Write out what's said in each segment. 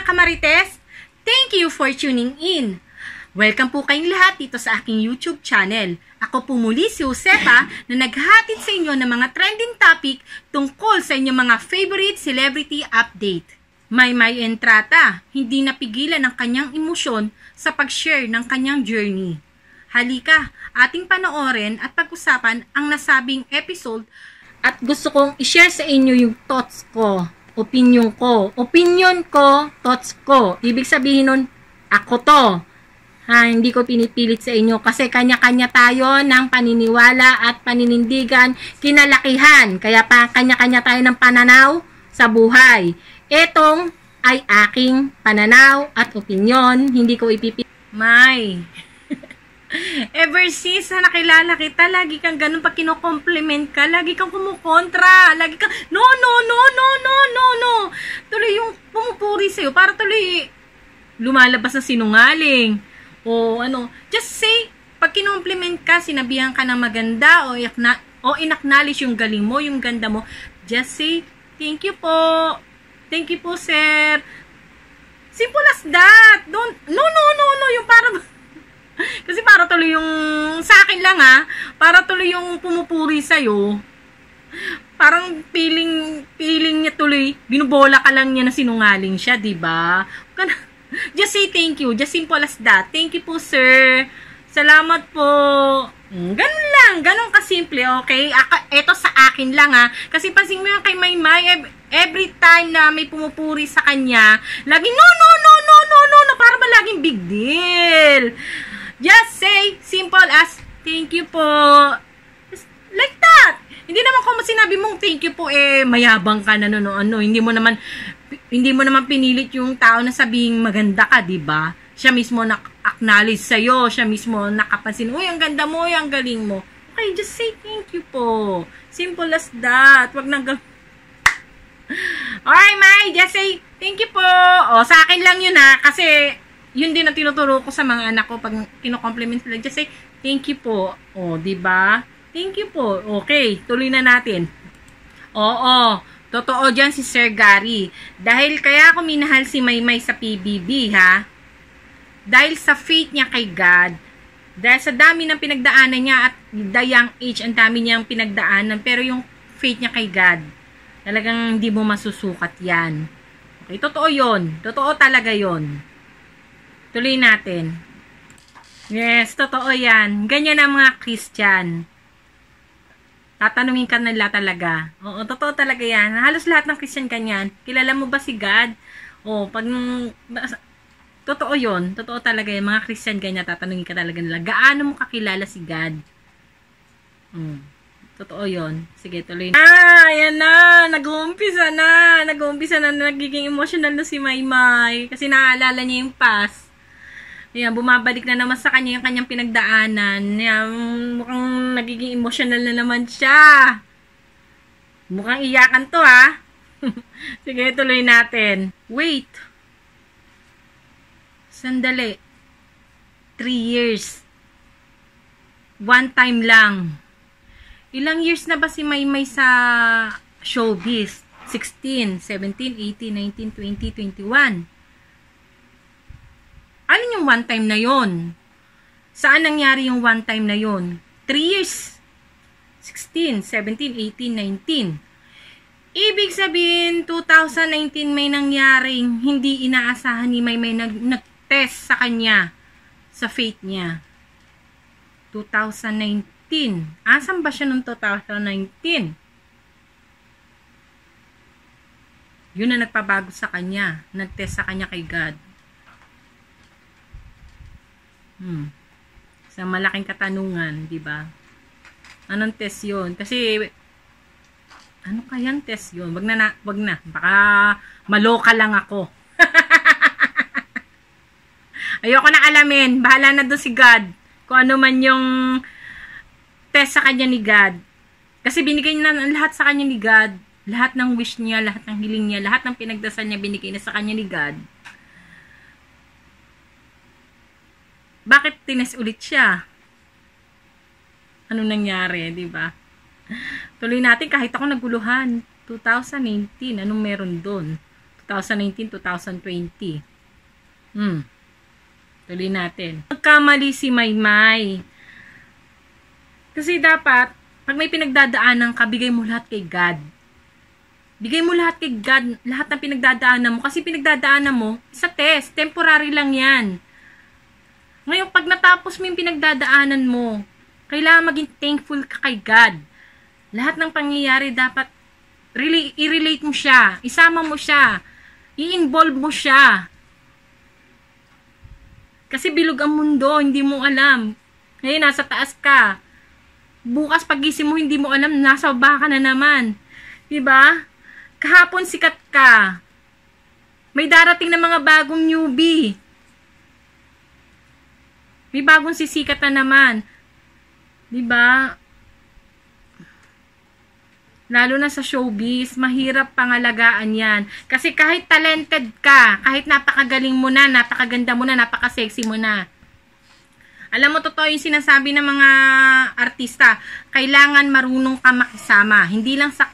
mga kamarites! Thank you for tuning in! Welcome po kayong lahat dito sa aking YouTube channel. Ako po muli si Josepa na naghatid sa inyo ng mga trending topic tungkol sa inyong mga favorite celebrity update. Maymay Entrata, hindi napigilan ang kanyang emosyon sa pag-share ng kanyang journey. Halika, ating panoorin at pag-usapan ang nasabing episode at gusto kong i-share sa inyo yung thoughts ko, opinion ko, thoughts ko. Ibig sabihin nun, ako to. Hindi ko pinipilit sa inyo kasi kanya-kanya tayo ng paniniwala at paninindigan, kinalakihan. Kaya pa kanya-kanya tayo ng pananaw sa buhay. Etong ay aking pananaw at opinyon, hindi ko ipipilit. Ever since na nakilala kita, lagi kang ganun pag kino-compliment ka, lagi kang kumukontra, lagi kang no. Tuloy yung pumupuri sa'yo, para tuloy lumalabas na sinungaling. O ano, just say, pag kinompliment ka, sinabihan ka ng maganda o in-acknowledge yung galing mo, yung ganda mo, just say, thank you po, sir. Simple as that. Don't, no, yung para, kasi para tuloy yung, sa akin lang para tuloy yung pumupuri sa'yo, parang feeling niya tuloy, binubola ka lang niya na sinungaling siya, diba? Just say thank you. Just simple as that. Thank you po, sir. Salamat po. Ganun lang. Ganun kasimple, okay? Ito sa akin lang, Kasi pansin mo yung kay Maymay, every time na may pumupuri sa kanya, laging no. Para ba laging big deal? Just say simple as, thank you po. Just like that. Hindi naman kung sinabi mong thank you po, mayabang ka na, Hindi mo naman pinilit yung tao na sabihing maganda ka, diba? Siya mismo na-acknowledge sa'yo, siya mismo nakapansin, uy, ang ganda mo, ang galing mo. Okay, just say thank you po. Simple as that. Wag nang alright, May, just say thank you po. Sa akin lang yun, kasi yun din ang tinuturo ko sa mga anak ko pag kino-compliment sila. Just say thank you po. Diba? Thank you po. Okay, tuloy na natin. Totoo dyan si Sir Gary. Dahil kaya ako minahal si Maymay sa PBB, Dahil sa faith niya kay God. Dahil sa dami ng pinagdaanan niya at the young age, ang dami niyang pinagdaanan. Pero yung faith niya kay God, talagang hindi mo masusukat yan. Okay, totoo yun. Totoo talaga yun. Tuloy natin. Yes, totoo yan. Ganyan ang mga Christian. Tatanungin ka nila talaga. Oo, totoo talaga yan. Halos lahat ng Christian ganyan. Kilala mo ba si God? Totoo yun. Totoo talaga yan. Mga Christian ganyan, tatanungin ka talaga nila. Gaano mo kakilala si God? Totoo yun. Sige, tuloy na. Ayan na. Nag-uumpisa na. Nagiging emotional na si Maymay. Kasi naaalala niya yung past. Ayan, bumabalik na naman sa kanya yung kanyang pinagdaanan. Ayan, mukhang nagiging emotional na naman siya. Mukhang iyakan to, Sige, tuloy natin. Wait. Sandali. 3 years. One time lang. Ilang years na ba si Maymay sa showbiz? 16, 17, 18, 19, 20, 21. Alin yung one time na yon? Saan nangyari yung one time na yon? 3 years. 16, 17, 18, 19. Ibig sabihin, 2019 may nangyaring hindi inaasahan ni Maymay nag-test sa kanya, sa faith niya. 2019. Asan ba siya noong 2019? Yun na nagpabago sa kanya. Nag-test sa kanya kay God. Sa malaking katanungan, di ba? Anong test yun? Kasi, ano kayang test yun? Wag na. Baka maloka lang ako. Ayoko na alamin. Bahala na doon si God. Kung ano man yung test sa kanya ni God. Kasi binigay niya na lahat sa kanya ni God. Lahat ng wish niya, lahat ng hiling niya, lahat ng pinagdasal niya, binigay na sa kanya ni God. Bakit tines ulit siya? Ano nangyari, di ba? Tuloy natin kahit ako naguluhan. 2019, anong meron doon? 2019, 2020. Tuloy natin. Nagkamali si Maymay. Kasi dapat, pag may pinagdadaanan ka, bigay mo lahat kay God. Bigay mo lahat kay God, lahat ng pinagdadaanan mo. Kasi pinagdadaanan mo, sa test, temporary lang yan. Ngayon, pag natapos mo yung pinagdadaanan mo, kailangan maging thankful ka kay God. Lahat ng pangyayari dapat i-relate mo siya, isama mo siya, i-involve mo siya. Kasi bilog ang mundo, hindi mo alam. Ngayon, nasa taas ka. Bukas pagising mo, hindi mo alam, nasa baba ka na naman. Diba? Kahapon sikat ka. May darating na mga bagong newbie. May bagong sisikat na naman. Diba? Lalo na sa showbiz, mahirap pangalagaan yan. Kasi kahit talented ka, kahit napakagaling mo na, napakaganda mo na, napakasexy mo na. Alam mo, totoo yung sinasabi ng mga artista, kailangan marunong ka makisama. Hindi lang sa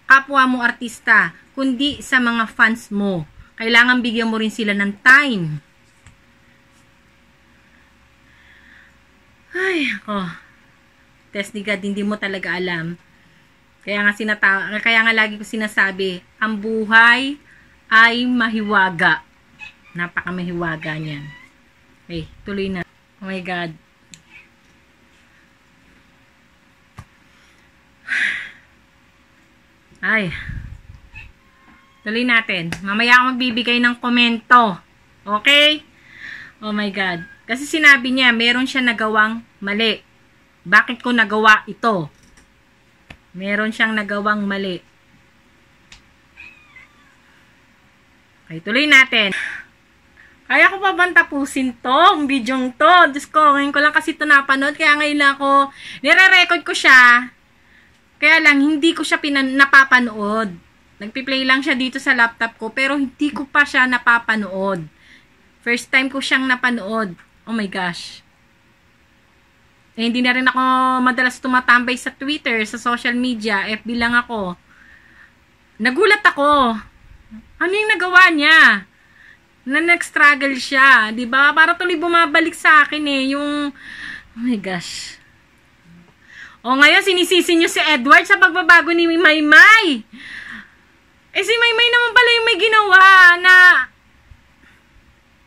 kapwa mo artista, kundi sa mga fans mo. Kailangan bigyan mo rin sila ng time. Ay, ako. Test ni God, hindi mo talaga alam. Kaya nga lagi ko sinasabi, ang buhay ay mahiwaga. Napakamahiwaga niyan. Okay, tuloy na. Oh my God. Ay. Tuloy natin. Mamaya ako magbibigay ng komento. Okay? Oh my God. Kasi sinabi niya, meron siya nagawang mali. Bakit ko nagawa ito? Meron siyang nagawang mali. Okay, tuloy natin. Kaya ko pa bang tapusin to? Ang bidyong to. Diyos ko, ngayon ko lang kasi ito napanood. Kaya ngayon lang ako, nire-record ko siya. Kaya lang, hindi ko siya napapanood. Nagpi-play lang siya dito sa laptop ko. Pero hindi ko pa siya napapanood. First time ko siyang napanood. Oh my gosh. Eh, hindi na rin ako madalas tumatambay sa Twitter, sa social media, FB lang ako. Nagulat ako. Ano yung nagawa niya? Na nag-struggle siya, 'di ba? Para tuloy bumabalik sa akin yung oh my gosh. O ngayon sinisisi niyo si Edward sa pagbabago ni Maymay. Eh si Maymay naman pala yung may ginawa na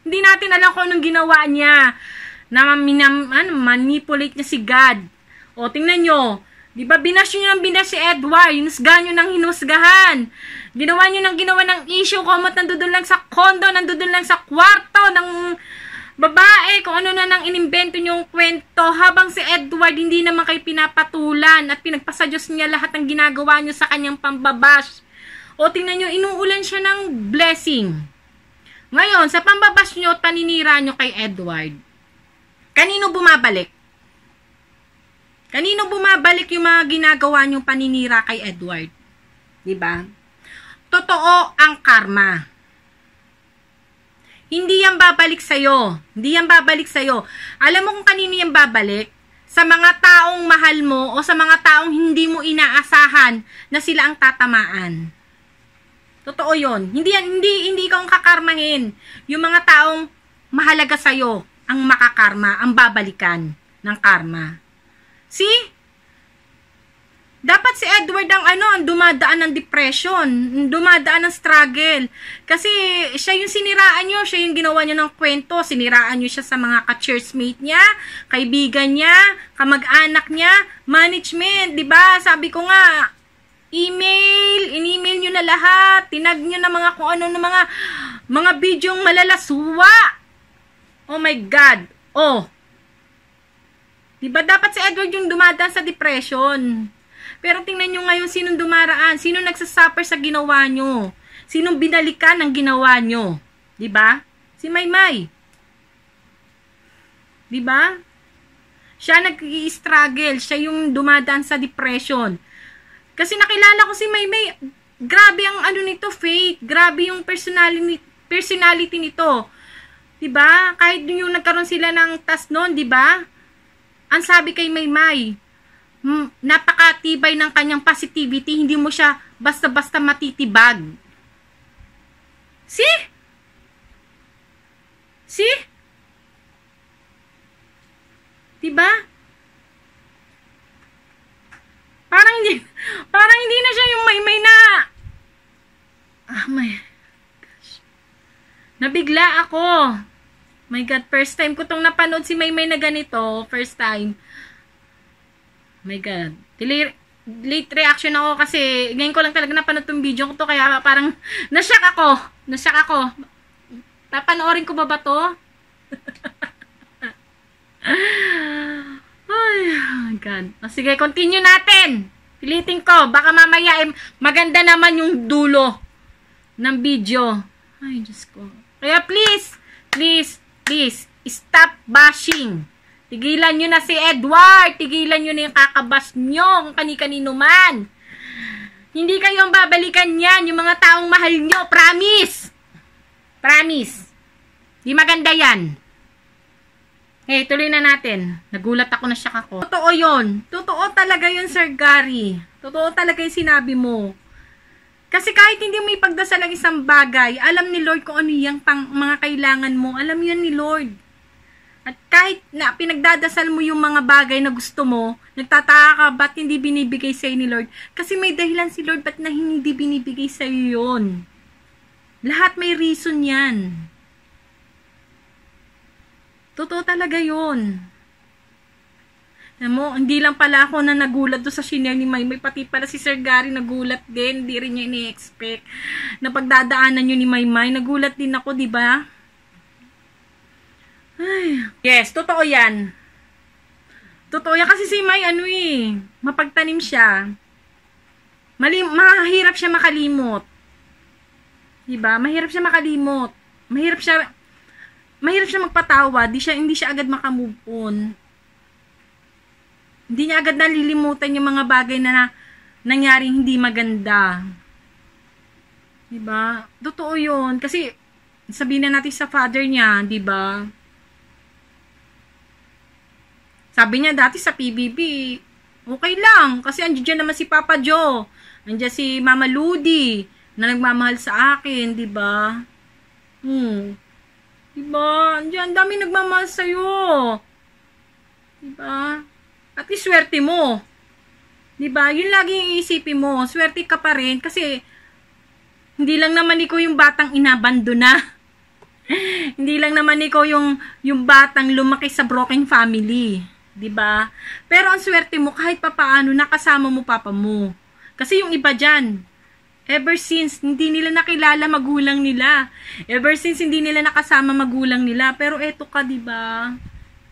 hindi natin alam kung anong ginawa niya. Na manipulate niya si God. O, tingnan nyo. Di ba, binash nyo ng binash si Edward. Hinusgahan nyo ng hinusgahan. Ginawa nyo ng ginawa ng issue. Komot nandudun lang sa kondo, nandudun lang sa kwarto ng babae. Kung ano na nang inimbento nyong kwento. Habang si Edward hindi naman kayo pinapatulan. At pinagpasadyos niya lahat ng ginagawa nyo sa kanyang pambabash. O, tingnan nyo, inuulan siya ng blessing. Ngayon, sa pambabash nyo at paninira nyo kay Edward, kanino bumabalik? Kanino bumabalik yung mga ginagawa niyong paninira kay Edward? Diba? Totoo ang karma. Hindi yan babalik sa'yo. Hindi yan babalik sa'yo. Alam mo kung kanino yan babalik? Sa mga taong mahal mo o sa mga taong hindi mo inaasahan na sila ang tatamaan. Totoo yun. Hindi ikaw ang kakarmahin. Yung mga taong mahalaga sa'yo ang makakarma, ang babalikan ng karma. See? Dapat si Edward ang dumadaan ng depression, dumadaan ng struggle. Kasi siya yung siniraan nyo, siya yung ginawa nyo ng kwento, siniraan nyo siya sa mga ka-churchmate niya, kaibigan niya, kamag-anak niya, management, di ba? Sabi ko nga, in-email nyo na lahat, tinag nyo na mga kung ano na mga bidyong malalaswa. Oh my God. Oh. Diba dapat si Edward yung dumadaan sa depression? Pero tingnan nyo ngayon sinong dumaraan. Sinong nagsasuffer sa ginawa nyo? Sinong binalikan ng ginawa nyo? Diba? Si Maymay. Diba? Siya nag-i-struggle. Siya yung dumadaan sa depression. Kasi nakilala ko si Maymay. Grabe ang nito, faith. Grabe yung personality nito. Diba? Kahit yung nagkaroon sila ng task noon, diba? Ang sabi kay Maymay, napakatibay ng kanyang positivity, hindi mo siya basta-basta matitibag. See? See? Diba? Parang hindi na siya yung Maymay na, my gosh. Nabigla ako. My God, first time ko tong napanood si Maymay na ganito. First time. My God. Late reaction ako kasi ngayon ko lang talaga napanood tong video ko to, kaya parang nashock ako. Papanoorin ko ba to? Ay, oh God. O, sige, continue natin. Pilitin ko. Baka mamaya maganda naman yung dulo ng video. Ay, Diyos ko. Kaya please, stop bashing. Tigilan nyo na si Edward. Tigilan nyo na yung kakabas nyo kung kani-kanino man. Hindi kayo ang babalikan yan. Yung mga taong mahal nyo. Promise. Di maganda yan. Okay, tuloy na natin. Nagulat ako, na-shock ako. Totoo yun. Totoo talaga yun, Sir Gary. Totoo talaga yung sinabi mo. Kasi kahit hindi mo ipagdasal ang isang bagay, alam ni Lord kung ano yung mga kailangan mo. Alam yun ni Lord. At kahit na pinagdadasal mo yung mga bagay na gusto mo, nagtataka ka ba't hindi binibigay sa'yo ni Lord? Kasi may dahilan si Lord ba't na hindi binibigay sa'yo yun. Lahat may reason yan. Totoo talaga yun. Alam mo, hindi lang pala ako na nagulat doon sa shinare ni Maymay, pati pala si Sir Gary nagulat din. Hindi rin niya ini-expect na pagdadaanan yun ni Maymay. Nagulat din ako, di ba? Ay, yes, totoo yan. Totoo yan kasi si May, mapagtanim siya. Mahirap siya makalimot. Diba? Mahirap siya makalimot. Mahirap siya magpatawa. Hindi siya agad makamove on. Hindi niya agad nalilimutan yung mga bagay na nangyaring hindi maganda. Diba? Totoo yun. Kasi, sabihin na natin sa father niya, diba? Sabi niya dati sa PBB, okay lang. Kasi andiyan naman si Papa Joe. Andiyan si Mama Ludi na nagmamahal sa akin, di ba? Di ba? Andiyan, dami nagmamahal sa'yo. Di ba? At iswerte mo. Di ba? Yun lagi yung iisipin mo. Swerte ka pa rin kasi hindi lang naman ikaw yung batang inabandona. Hindi lang naman ikaw yung batang lumaki sa broken family. 'Di ba? Pero ang swerte mo kahit papaano nakasama mo papa mo. Kasi yung iba diyan, ever since hindi nila nakilala magulang nila. Ever since hindi nila nakasama magulang nila, pero eto ka, 'di ba?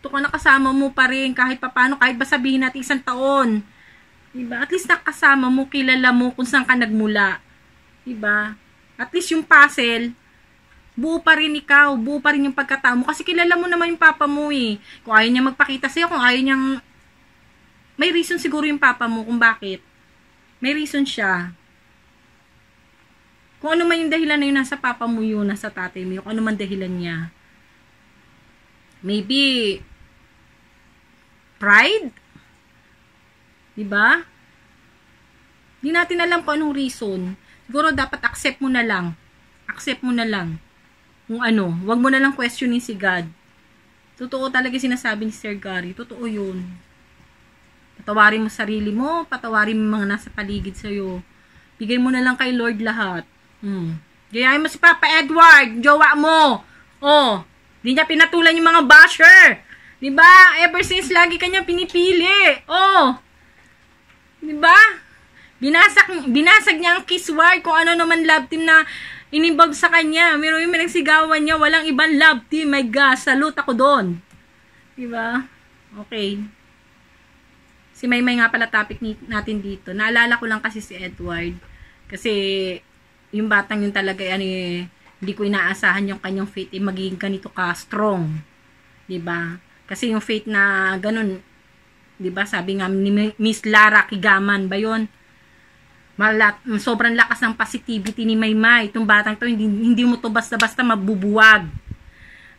Eto ka, nakasama mo pa rin kahit papaano, kahit ba sabihin natin 1 taon. 'Di ba? At least nakasama mo, kilala mo kung saan ka nagmula. 'Di ba? At least yung puzzle buo pa rin ikaw, buo pa rin yung pagkatao mo. Kasi kilala mo naman yung papa mo eh. Kung ayaw niya magpakita sa'yo, kung ayaw niyang... May reason siguro yung papa mo kung bakit. May reason siya. Kung ano man yung dahilan na yun, nasa papa mo yun, nasa tatay mo yun, kung ano man dahilan niya. Maybe, pride? Diba? Di natin alam kung anong reason. Siguro dapat accept mo na lang. Accept mo na lang. Kung ano, wag mo na lang questionin si God. Totoo talaga sinasabi ni Sir Gary. Totoo yun. Patawarin mo sarili mo, patawarin mo mga nasa paligid sa'yo. Bigay mo na lang kay Lord lahat. Gayahin mo si Papa Edward, jowa mo. Oh, di niya pinatulan yung mga basher. Diba? Ever since lagi kanya pinipili. Oh. Diba? Binasag niya ang kiss word kung ano naman love team na inibag sa kanya. Meron yung nagsigawan niya, walang ibang love team. My gosh, salute ako doon. Diba? Okay. Si Maymay nga pala topic natin dito. Naalala ko lang kasi si Edward. Kasi yung batang yun talaga, hindi ko inaasahan yung kanyang faith magiging ganito ka strong. Diba? Kasi yung faith na ganun, diba? Sabi nga ni Miss Lara Kigaman ba yun? Sobrang lakas ng positivity ni Maymay. Itong batang to, hindi mo to basta-basta mabubuwag.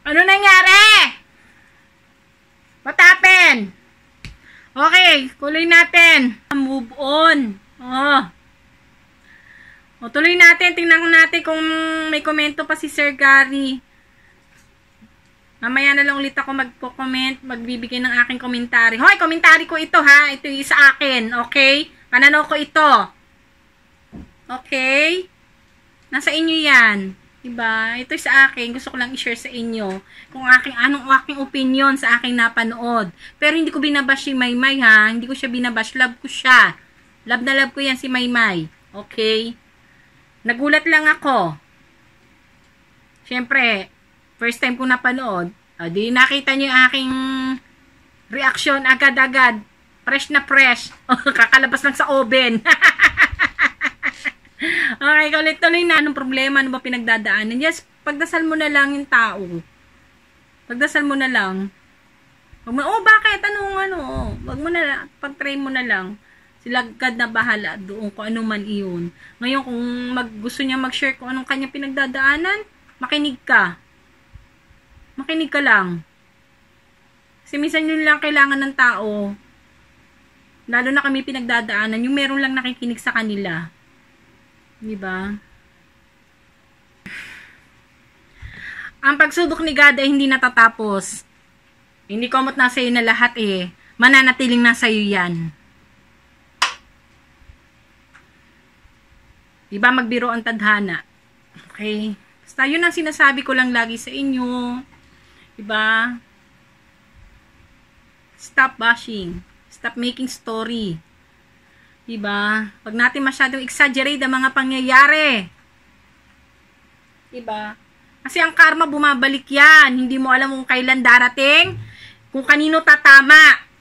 Ano nangyari? What happened? Okay, tuloy natin. Move on. O, tuloy natin. Tingnan natin kung may komento pa si Sir Gary. Mamaya na lang ulit ako magko-comment, magbibigay ng aking komentary. Hoy, komentary ko ito ha. Ito yung sa akin, okay? Pananaw ko ito. Okay? Nasa inyo yan. Diba? Ito sa akin. Gusto ko lang i-share sa inyo kung anong aking opinion sa aking napanood. Pero hindi ko binabash si Maymay ha. Hindi ko siya binabash. Love ko siya. Love na love ko yan si Maymay. Okay? Nagulat lang ako. Siyempre, first time ko napanood, di nakita niyo yung aking reaction agad-agad. Fresh na fresh. Kakalabas lang sa oven. Okay, tuloy na. Anong problema? Ano ba pinagdadaanan? Yes, pagdasal mo na lang yung tao. Pagdasal mo na lang. Bakit? Wag mo na lang. Pag-try mo na lang. Sila agad na bahala doon kung ano man iyon. Ngayon, kung gusto niya mag-share kung anong kanya pinagdadaanan, makinig ka. Makinig ka lang. Kasi minsan yun lang kailangan ng tao. Lalo na kami pinagdadaanan, yung meron lang nakikinig sa kanila. Diba? Ang pagsubok ni God ay hindi natatapos. Hindi komot nasa iyo na lahat eh. Mananatiling nasa iyo yan. Diba magbiro ang tadhana? Okay? Basta yun ang sinasabi ko lang lagi sa inyo. Diba? Stop bashing. Stop making story. Diba? Pag natin masyadong exaggerate ang mga pangyayari. Diba? Kasi ang karma bumabalik yan. Hindi mo alam kung kailan darating, kung kanino tatama.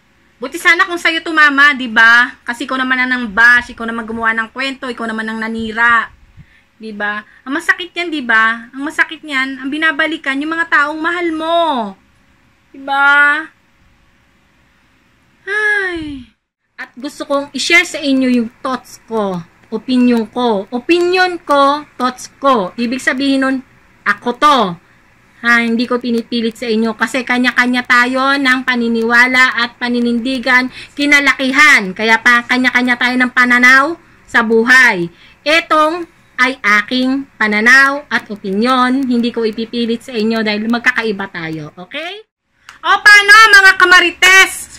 Buti sana kung sa'yo tumama, diba? Kasi ikaw naman ang bash, ikaw naman gumawa ng kwento, ikaw naman ang nanira. Diba? Ang masakit yan, diba? Ang masakit yan, ang binabalikan, yung mga taong mahal mo. Diba? Ay. At gusto kong i-share sa inyo yung thoughts ko, opinion ko. Opinion ko, thoughts ko. Ibig sabihin nun, ako to. Ha, hindi ko pinipilit sa inyo kasi kanya-kanya tayo ng paniniwala at paninindigan, kinalakihan. Kaya pa kanya-kanya tayo ng pananaw sa buhay. Etong ay aking pananaw at opinion. Hindi ko ipipilit sa inyo dahil magkakaiba tayo. Okay? O paano mga kamarites?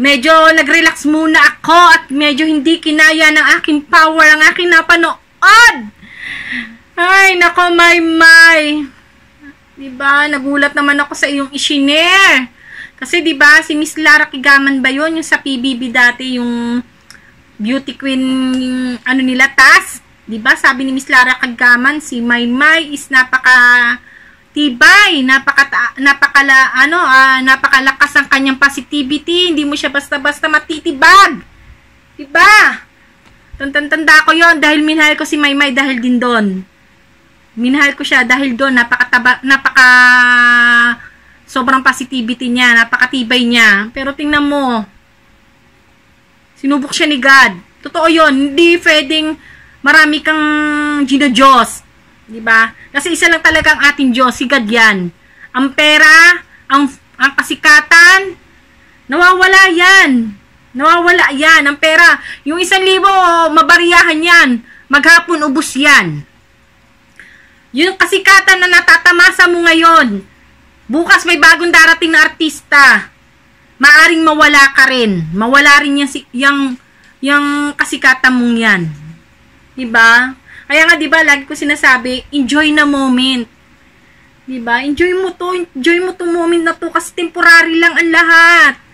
Medyo nag-relax muna ako at medyo hindi kinaya ng aking power ang aking napanood. Ay, nako, Maymay. Diba, nagulat naman ako sa iyong isinare. Kasi diba, si Miss Lara Kigaman ba yun? Yung sa PBB dati, yung beauty queen, ano nila, TAS. Diba, sabi ni Miss Lara Kigaman, si Maymay is napaka-tibay, napakalakas ang kanyang positivity. Hindi mo siya basta-basta matitibag. Diba? Tanda ko yon dahil minahal ko si Maymay dahil din doon. Minahal ko siya dahil doon, sobrang positivity niya, napakatibay niya. Pero tingnan mo, sinubok siya ni God. Totoo yun, hindi pwedeng marami kang Diyos. Diba? Kasi isa lang talaga ang ating Diyos, si God yan. Ang pera, ang kasikatan, nawawala yan. Nawawala yan, ang pera. Yung 1,000, mabariyahan yan. Maghapon, ubos yan. Yung kasikatan na natatamasa mo ngayon, bukas may bagong darating na artista, maaring mawala ka rin. Mawala rin yung kasikatan mong yan. Diba? Kaya nga diba, lagi ko sinasabi, enjoy na moment. Diba? Enjoy mo to moment na to kasi temporary lang ang lahat.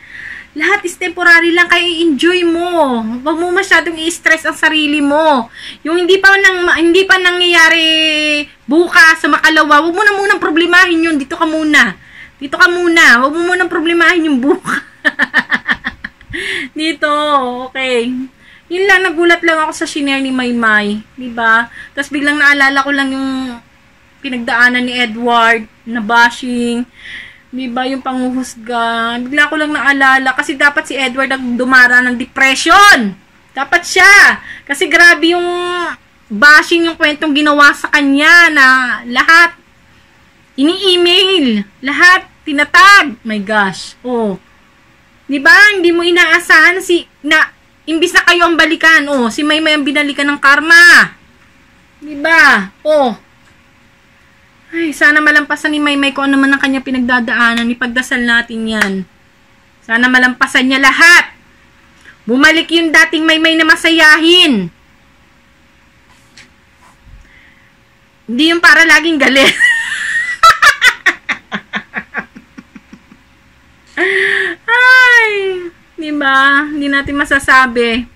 Lahat is temporary lang, kaya i-enjoy mo. Huwag mo masyadong i-stress ang sarili mo. Yung hindi pa nangyayari bukas sa makalawa, huwag mo na munang problemahin yun. Dito ka muna. Huwag mo munang problemahin yung bukas. Dito, okay. Yun lang, nagulat lang ako sa shinare ni Maymay. Diba? Tapos biglang naalala ko lang yung pinagdaanan ni Edward na bashing. Diba, yung panghuhusga. Bigla ko lang naalala kasi dapat si Edward ang dumara ng depression. Dapat siya. Kasi grabe yung bashing, yung kwentong ginawa sa kanya na lahat ini-email, lahat tinatag. My gosh. Oh. Diba, hindi mo inaasahan imbis na kayo ang balikan. Oh, si Maymay ang binalikan ng karma. Diba? Oh. Ay, sana malampasan ni Maymay kung ano man ang kanya pinagdadaanan. Ipagdasal natin yan. Sana malampasan niya lahat. Bumalik yung dating Maymay na masayahin. Hindi yung para laging galit. Ay, diba? Hindi natin masasabi.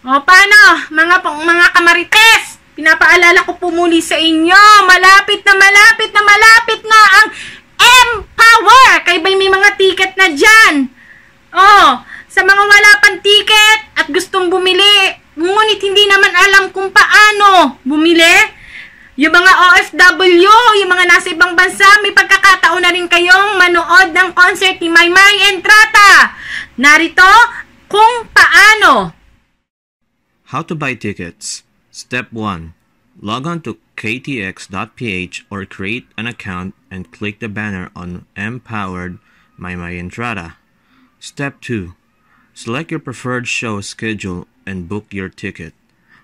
O, paano? Mga kamarites, pinapaalala ko po muli sa inyo, malapit na ang Empower! Kaya ba'y may mga ticket na dyan? Oh, sa mga wala pang ticket at gustong bumili, ngunit hindi naman alam kung paano bumili, yung mga OFW, yung mga nasa ibang bansa, may pagkakataon na rin kayong manood ng concert ni Maymay Entrata. Narito kung paano. How to buy tickets. Step 1. Log on to ktx.ph or create an account and click the banner on Empowered Maymay Entrata. Step 2. Select your preferred show schedule and book your ticket.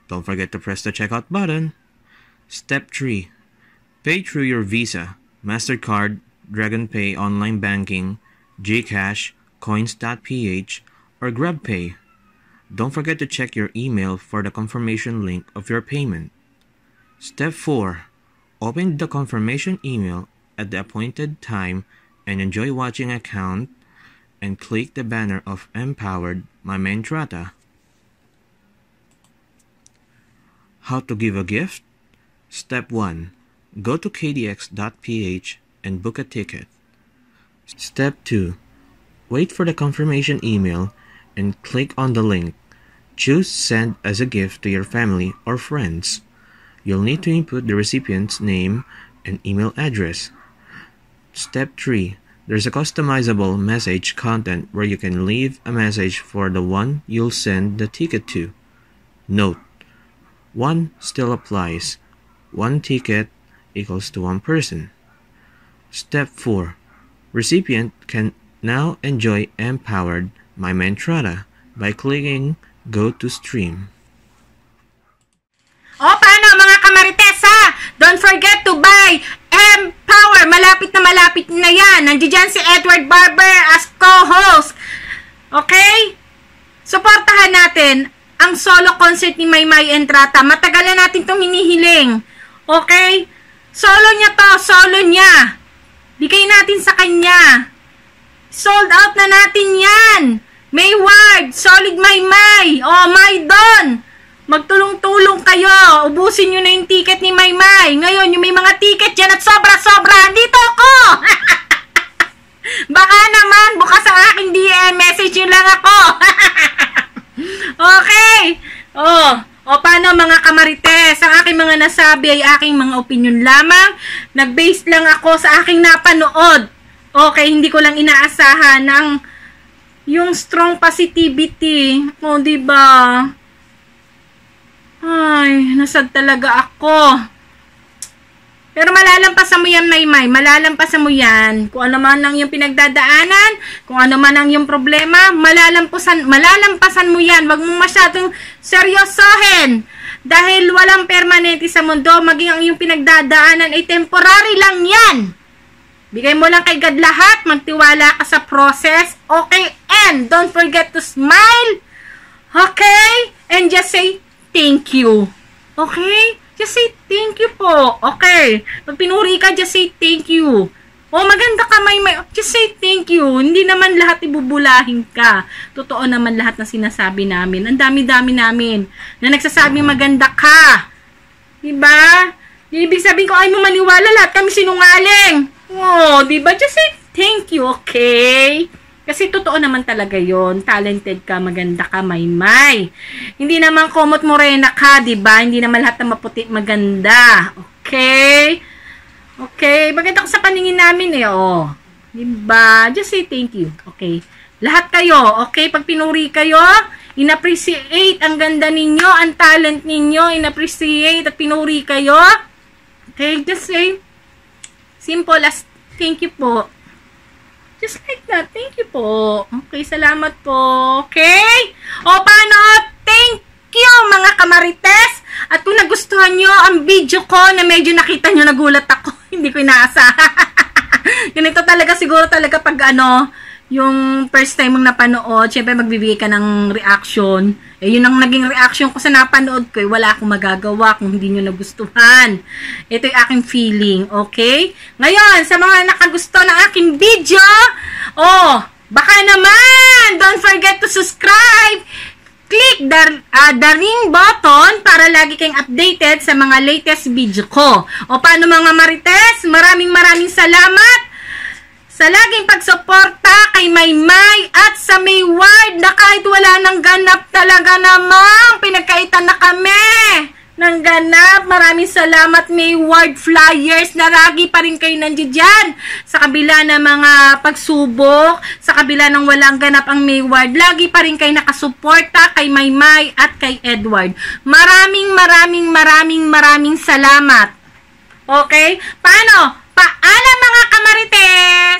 Don't forget to press the checkout button. Step 3. Pay through your Visa, MasterCard, DragonPay online banking, GCash, Coins.ph, or GrabPay. Don't forget to check your email for the confirmation link of your payment. Step 4. Open the confirmation email at the appointed time and enjoy watching account and click the banner of Empowered Maymay Entrata. How to give a gift? Step 1. Go to ktx.ph and book a ticket. Step 2. Wait for the confirmation email and click on the link. Choose Send as a gift to your family or friends. You'll need to input the recipient's name and email address. Step 3. There's a customizable message content where you can leave a message for the one you'll send the ticket to. Note: 1 still applies. 1 ticket equals to 1 person. Step 4. Recipient can now enjoy Empowered Maymay Entrata by clicking Go to Stream. O, paano mga kamarites ha? Don't forget to buy Empower. Malapit na yan. Nandiyan si Edward Barber as co-host. Okay? Suportahan natin ang solo concert ni Maymay Entrata. Matagal na natin itong hinihiling. Okay? Solo niya to. Solo niya. Bigay natin sa kanya. Sold out na natin yan. Mayward, Solid Maymay, Maydon, magtulong-tulong kayo, ubusin nyo na yung ticket ni Maymay. Ngayon, yung may mga ticket dyan at sobra-sobra, dito ako! Baka naman, bukas ang aking DM, message nyo lang ako. Okay. Paano mga kamarites? Ang aking mga nasabi ay aking mga opinion lamang. Nag-base lang ako sa aking napanood. Okay, hindi ko lang inaasahan ng yung strong positivity. O, diba? Ay, nasad talaga ako. Pero malalampasan mo yan, Maymay. Malalampasan mo yan. Kung ano man ang yung pinagdadaanan, kung ano man ang yung problema, malalampasan mo yan. Wag mong masyadong seryosohin. Dahil walang permanente sa mundo, maging ang yung pinagdadaanan ay temporary lang yan. Bigay mo lang kay God lahat, magtiwala ka sa process, okay? And don't forget to smile, okay? And just say thank you, okay? Just say thank you po, okay? Pag pinuri ka, just say thank you. Maganda ka, Maymay, just say thank you. Hindi naman lahat ibubulahin ka. Totoo naman lahat na sinasabi namin. Ang dami-dami namin na nagsasabing maganda ka. Diba? Ibig sabihin ko, ay mo maniwala, lahat kami sinungaling. Diba? Just say thank you, okay? Kasi totoo naman talaga yon. Talented ka, maganda ka, Maymay. Hindi naman komot morena ka, diba? Hindi naman lahat na maputi maganda. Okay? Okay? Maganda ka sa paningin namin Diba? Just say thank you, okay? Lahat kayo, okay? Pag pinuri kayo, in-appreciate ang ganda ninyo, ang talent ninyo, in-appreciate at pinuri kayo. Okay? Just say simple as thank you po. Just like that. Thank you po. Okay, salamat po. Okay? Paano? Thank you mga kamarites. At kung nagustuhan nyo ang video ko na medyo nakita nyo, nagulat ako. Hindi ko inaasahan. Ganito talaga siguro talaga pag yung first time mong napanood, syempre magbibigay ka ng reaction. Yun ang naging reaction ko sa napanood ko. Wala akong magagawa kung hindi nyo nagustuhan. Ito yung aking feeling, okay? Ngayon, sa mga nakagusto ng aking video, baka naman, don't forget to subscribe. Click the ring button para lagi kayong updated sa mga latest video ko. O paano mga Marites? Maraming salamat sa laging pagsuporta kay Maymay at sa Mayward na kahit wala nang ganap talaga namang pinagkaitan na kami ng ganap. Maraming salamat Mayward Flyers na lagi pa rin kayo nandiyan dyan sa kabila ng mga pagsubok, sa kabila ng walang ganap ang Mayward. Lagi pa rin kayo nakasuporta kay Maymay at kay Edward. Maraming salamat. Okay? Paano? Paalam mga kamarites!